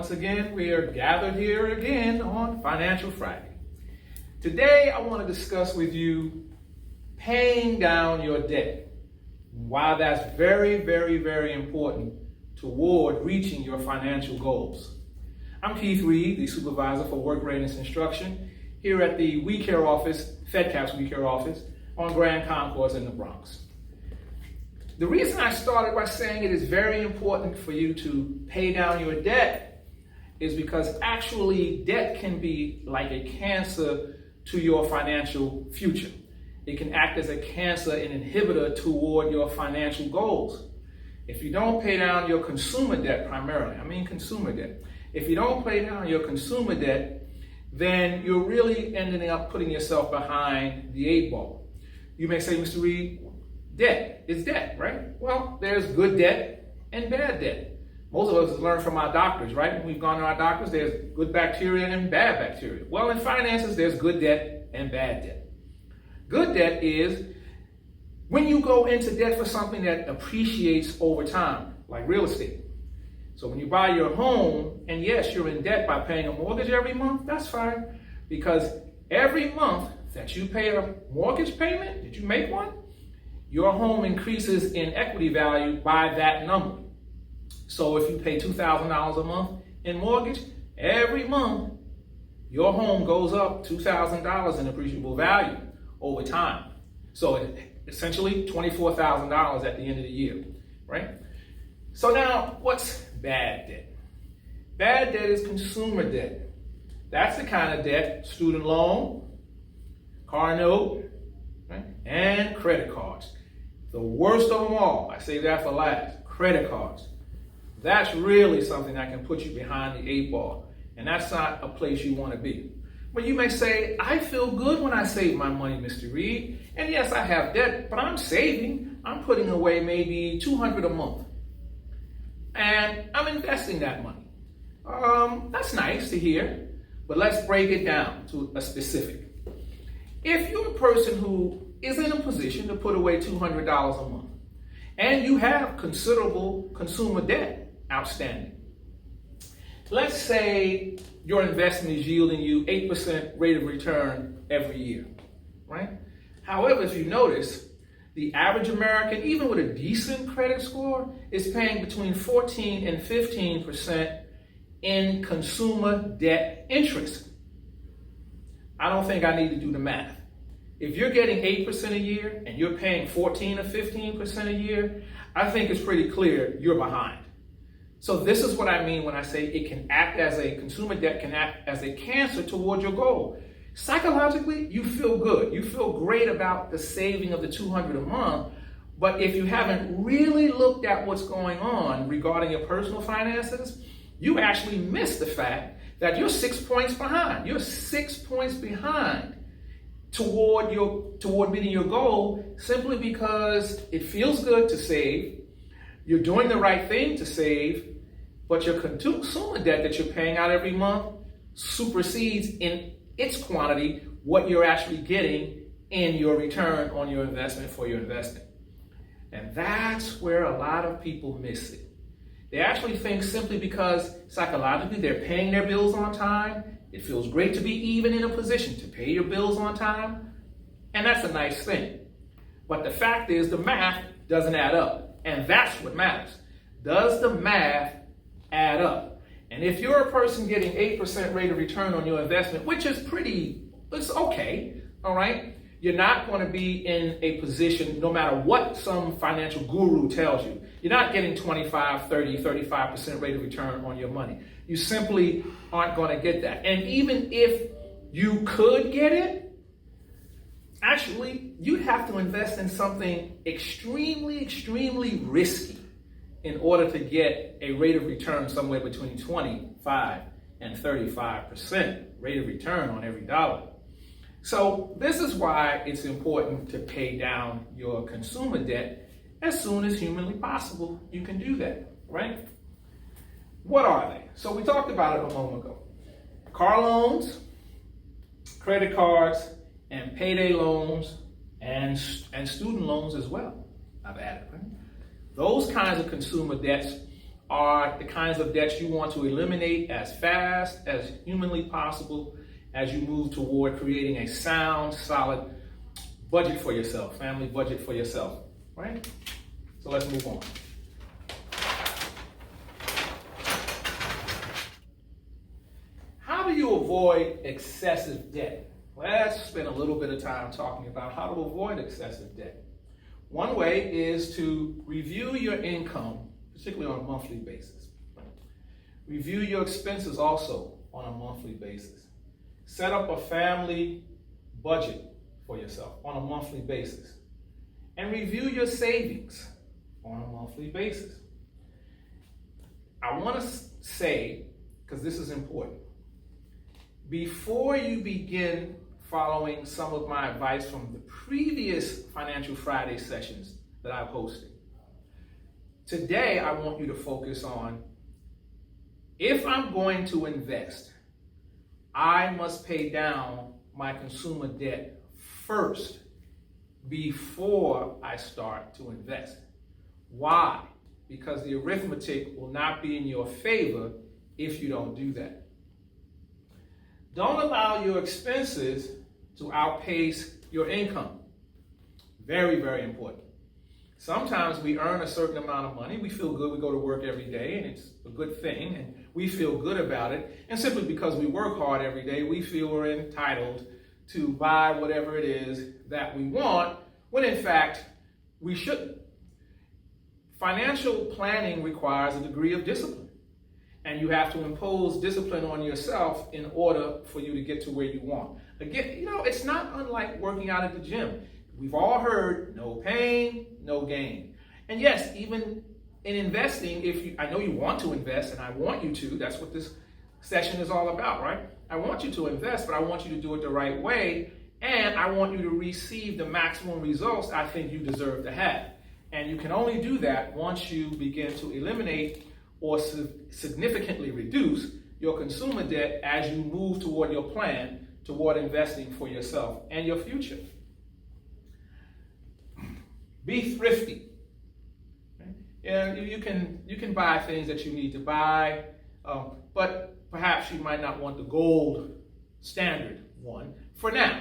once again, we are gathered here again on Financial Friday. Today, I want to discuss with you paying down your debt. Why that's very, very, very important toward reaching your financial goals. I'm Keith Reed, the Supervisor for Work Readiness Instruction here at the WeCare office, FedCap's WeCare office on Grand Concourse in the Bronx. The reason I started by saying it is very important for you to pay down your debt is because actually debt can be like a cancer to your financial future. It can act as a cancer and inhibitor toward your financial goals. If you don't pay down your consumer debt primarily, consumer debt. If you don't pay down your consumer debt, then you're really ending up putting yourself behind the eight ball. You may say, Mr. Reed, debt is debt, right? Well, there's good debt and bad debt. Most of us learn from our doctors, right? When we've gone to our doctors, there's good bacteria and bad bacteria. Well, in finances, there's good debt and bad debt. Good debt is when you go into debt for something that appreciates over time, like real estate. So when you buy your home, and yes, you're in debt by paying a mortgage every month, that's fine. Because every month that you pay a mortgage payment, did you make one? Your home increases in equity value by that number. So if you pay $2,000 a month in mortgage, every month your home goes up $2,000 in appreciable value over time. So essentially $24,000 at the end of the year, right? So now what's bad debt? Bad debt is consumer debt. That's the kind of debt, student loan, car note, right? And credit cards. The worst of them all, I say that for last, credit cards. That's really something that can put you behind the eight ball. And that's not a place you want to be. But you may say, I feel good when I save my money, Mr. Reed. And yes, I have debt, but I'm saving. I'm putting away maybe $200 a month. And I'm investing that money. That's nice to hear, but let's break it down to a specific. If you're a person who is in a position to put away $200 a month, and you have considerable consumer debt outstanding. Let's say your investment is yielding you 8% rate of return every year, right? However, if you notice, the average American, even with a decent credit score, is paying between 14 and 15% in consumer debt interest. I don't think I need to do the math. If you're getting 8% a year and you're paying 14 or 15% a year, I think it's pretty clear you're behind. So this is what I mean when I say it can act as a consumer debt can act as a cancer toward your goal. Psychologically, you feel good. You feel great about the saving of the $200 a month. But if you haven't really looked at what's going on regarding your personal finances, you actually miss the fact that you're 6 points behind. You're 6 points behind toward meeting your goal simply because it feels good to save. You're doing the right thing to save, but your consumer debt that you're paying out every month supersedes in its quantity what you're actually getting in your return on your investment for your investment. And that's where a lot of people miss it. They actually think simply because psychologically they're paying their bills on time, it feels great to be even in a position to pay your bills on time, and that's a nice thing. But the fact is the math doesn't add up, and that's what matters. Does the math add up? And if you're a person getting 8% rate of return on your investment, which is it's okay, all right? You're not going to be in a position, no matter what some financial guru tells you, you're not getting 25, 30, 35% rate of return on your money. You simply aren't going to get that. And even if you could get it, actually, you'd have to invest in something extremely, extremely risky in order to get a rate of return somewhere between 25 and 35% rate of return on every dollar. So this is why it's important to pay down your consumer debt as soon as humanly possible. You can do that, right? What are they? So we talked about it a moment ago. Car loans, credit cards, and payday loans, and student loans as well, I've added, right? Those kinds of consumer debts are the kinds of debts you want to eliminate as fast as humanly possible as you move toward creating a sound, solid budget for yourself, family budget for yourself, right? So let's move on. How do you avoid excessive debt? Let's spend a little bit of time talking about how to avoid excessive debt. One way is to review your income, particularly on a monthly basis. Review your expenses also on a monthly basis. Set up a family budget for yourself on a monthly basis. And review your savings on a monthly basis. I want to say, because this is important, before you begin following some of my advice from the previous Financial Friday sessions that I've hosted, today I want you to focus on, if I'm going to invest, I must pay down my consumer debt first before I start to invest. Why? Because the arithmetic will not be in your favor if you don't do that. Don't allow your expenses to outpace your income. Very, very important. Sometimes we earn a certain amount of money. We feel good. We go to work every day, and it's a good thing, and we feel good about it. And simply because we work hard every day, we feel we're entitled to buy whatever it is that we want, when in fact, we shouldn't. Financial planning requires a degree of discipline. And you have to impose discipline on yourself in order for you to get to where you want. Again, it's not unlike working out at the gym. We've all heard, no pain, no gain. And yes, even in investing, I know you want to invest, and I want you to, that's what this session is all about, right? I want you to invest, but I want you to do it the right way, and I want you to receive the maximum results I think you deserve to have. And you can only do that once you begin to eliminate or significantly reduce your consumer debt as you move toward your plan toward investing for yourself and your future. Be thrifty. You can buy things that you need to buy, but perhaps you might not want the gold standard one for now.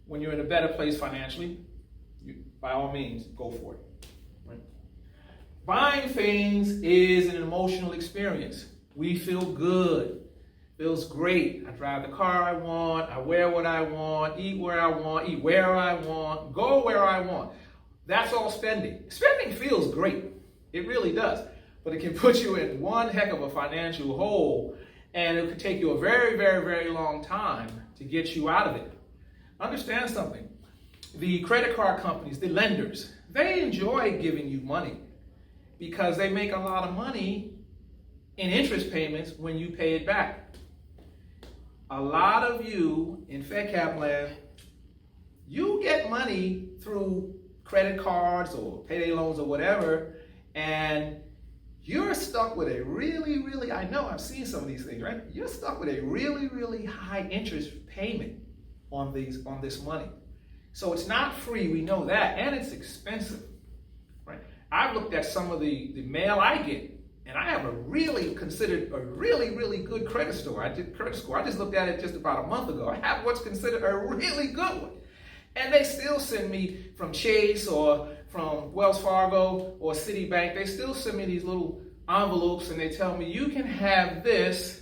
When you're in a better place financially, by all means, go for it. Right? Buying things is an emotional experience. We feel good. Feels great. I drive the car I want. I wear what I want. Eat where I want. Eat where I want. Go where I want. That's all spending. Spending feels great. It really does. But it can put you in one heck of a financial hole, and it could take you a very, very, very long time to get you out of it. Understand something. The credit card companies, the lenders, they enjoy giving you money because they make a lot of money in interest payments when you pay it back. A lot of you in FedCap land, you get money through credit cards or payday loans or whatever, and you're stuck with a really, really, I know I've seen some of these things, right? You're stuck with a really, really high interest payment on this money. So it's not free, we know that, and it's expensive, right? I've looked at some of the mail I get, and I have considered a really, really good credit score. I just looked at it just about a month ago. I have what's considered a really good one. And they still send me from Chase or from Wells Fargo or Citibank, they still send me these little envelopes and they tell me, you can have this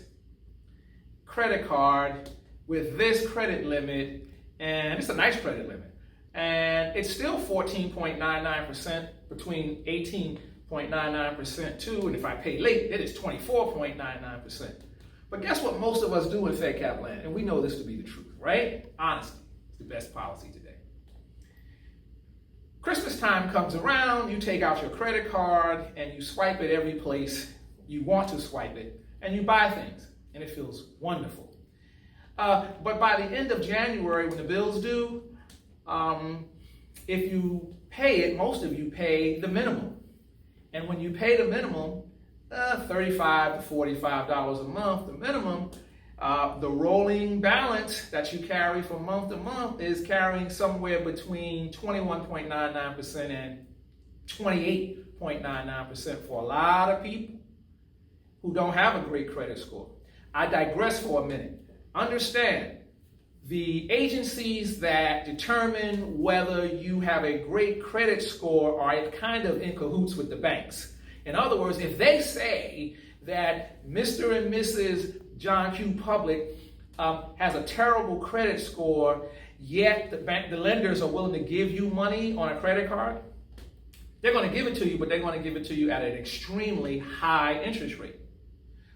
credit card with this credit limit, and it's a nice credit limit. And it's still 14.99% between 18.99% too, and if I pay late, it is 24.99%. But guess what most of us do in FedCap land? And we know this to be the truth, right? Honesty is the best policy today. Christmas time comes around, you take out your credit card and you swipe it every place you want to swipe it, and you buy things, and it feels wonderful. But by the end of January, when the bill's due, if you pay it, most of you pay the minimum. And when you pay the minimum, $35 to $45 a month, the minimum, the rolling balance that you carry from month to month is carrying somewhere between 21.99% and 28.99% for a lot of people. who don't have a great credit score. I digress for a minute. Understand, the agencies that determine whether you have a great credit score are kind of in cahoots with the banks. In other words, if they say that Mr. and Mrs. John Q. Public has a terrible credit score, yet the lenders are willing to give you money on a credit card, they're going to give it to you, but they're going to give it to you at an extremely high interest rate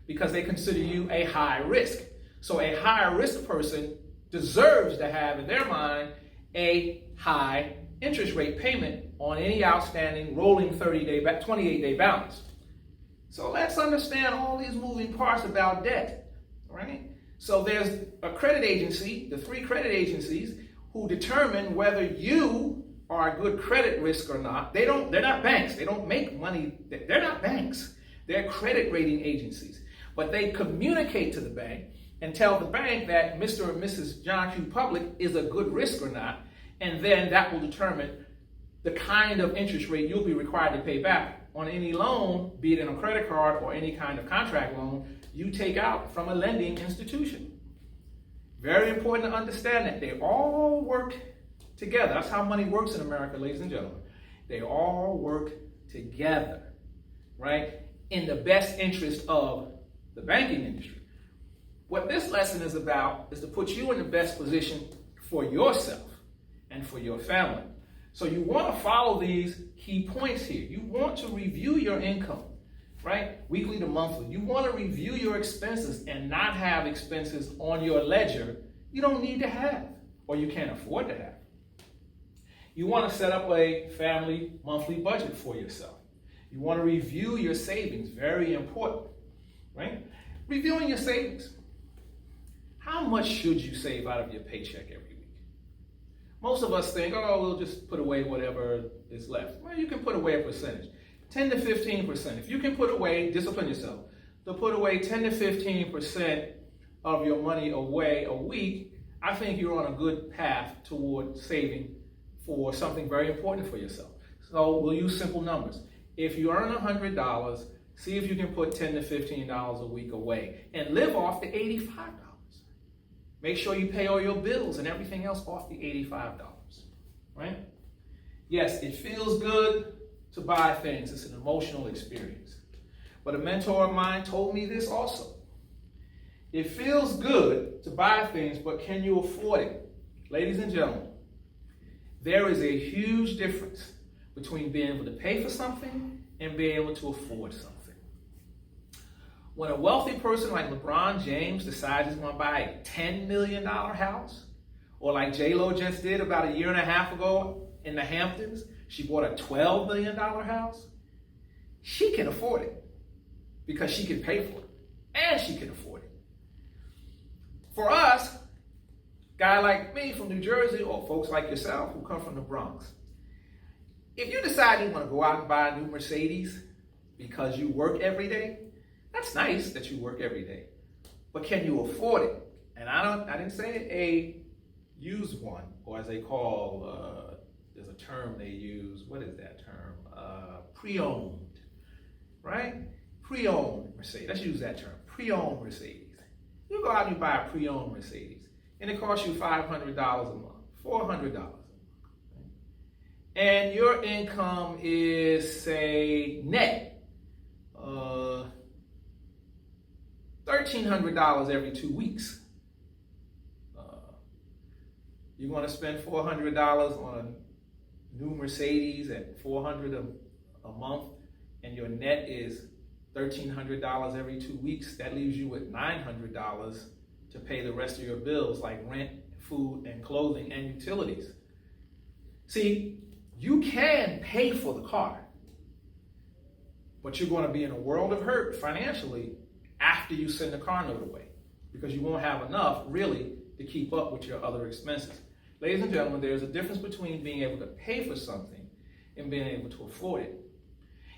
because they consider you a high risk. So a high risk person deserves to have, in their mind, a high interest rate payment on any outstanding rolling 28-day balance. So let's understand all these moving parts about debt, right? So there's a credit agency, the 3 credit agencies, who determine whether you are a good credit risk or not. They're not banks. They don't make money. They're not banks. They're credit rating agencies. But they communicate to the bank and tell the bank that Mr. or Mrs. John Q. Public is a good risk or not, and then that will determine the kind of interest rate you'll be required to pay back on any loan, be it in a credit card or any kind of contract loan you take out from a lending institution. Very important to understand that they all work together. That's how money works in America, ladies and gentlemen. They all work together, right, in the best interest of the banking industry. What this lesson is about is to put you in the best position for yourself and for your family. So you want to follow these key points here. You want to review your income, right? Weekly to monthly. You want to review your expenses and not have expenses on your ledger you don't need to have or you can't afford to have. You want to set up a family monthly budget for yourself. You want to review your savings, very important, right? Reviewing your savings. How much should you save out of your paycheck every week? Most of us think, oh, we'll just put away whatever is left. Well, you can put away a percentage, 10 to 15%. If you can put away, discipline yourself, to put away 10 to 15% of your money away a week, I think you're on a good path toward saving for something very important for yourself. So we'll use simple numbers. If you earn $100, see if you can put $10 to $15 a week away and live off the $85. Make sure you pay all your bills and everything else off the $85, right? Yes, it feels good to buy things. It's an emotional experience. But a mentor of mine told me this also. It feels good to buy things, but can you afford it? Ladies and gentlemen, there is a huge difference between being able to pay for something and being able to afford something. When a wealthy person like LeBron James decides he's going to buy a $10 million house, or like J-Lo just did about a year and a half ago in the Hamptons, she bought a $12 million house, she can afford it because she can pay for it and she can afford it. For us, guy like me from New Jersey or folks like yourself who come from the Bronx, if you decide you want to go out and buy a new Mercedes because you work every day, that's nice that you work every day, but can you afford it? And I didn't say a used one, or as they call, there's a term they use, what is that term? Pre-owned, right? Pre-owned Mercedes, let's use that term, pre-owned Mercedes. You go out and you buy a pre-owned Mercedes, and it costs you $500 a month, $400 a month. And your income is, say, net $1,300 every 2 weeks. You're going to spend $400 on a new Mercedes at $400 a month, and your net is $1,300 every 2 weeks. That leaves you with $900 to pay the rest of your bills like rent, food, and clothing, and utilities. See, you can pay for the car, but you're going to be in a world of hurt financially after you send the car note away because you won't have enough really to keep up with your other expenses. Ladies and gentlemen, there's a difference between being able to pay for something and being able to afford it.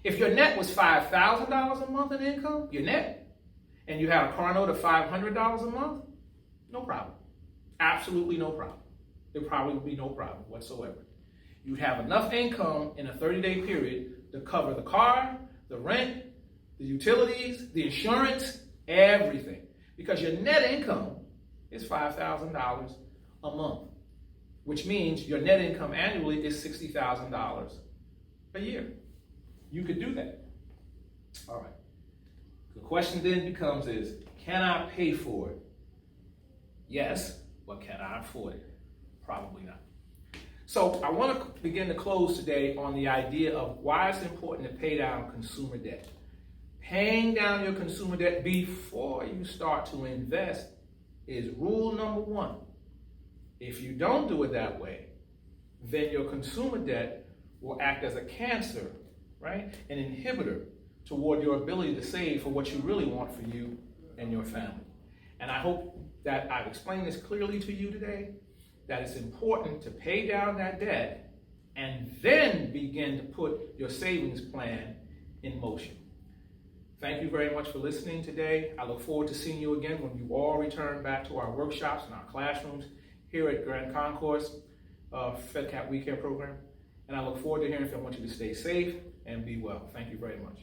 If your net was $5,000 a month in income, your net, and you had a car note of $500 a month, no problem. Absolutely no problem. There probably would be no problem whatsoever. You'd have enough income in a 30-day period to cover the car, the rent, the utilities, the insurance, everything. Because your net income is $5,000 a month, which means your net income annually is $60,000 a year. You could do that. All right. The question then becomes can I pay for it? Yes, but can I afford it? Probably not. So I want to begin to close today on the idea of why it's important to pay down consumer debt. Paying down your consumer debt before you start to invest is rule number one. If you don't do it that way, then your consumer debt will act as a cancer, right? An inhibitor toward your ability to save for what you really want for you and your family. And I hope that I've explained this clearly to you today, that it's important to pay down that debt and then begin to put your savings plan in motion. Thank you very much for listening today. I look forward to seeing you again when you all return back to our workshops and our classrooms here at Grand Concourse FedCap Weekend Program. And I look forward to hearing from you. I want you to stay safe and be well. Thank you very much.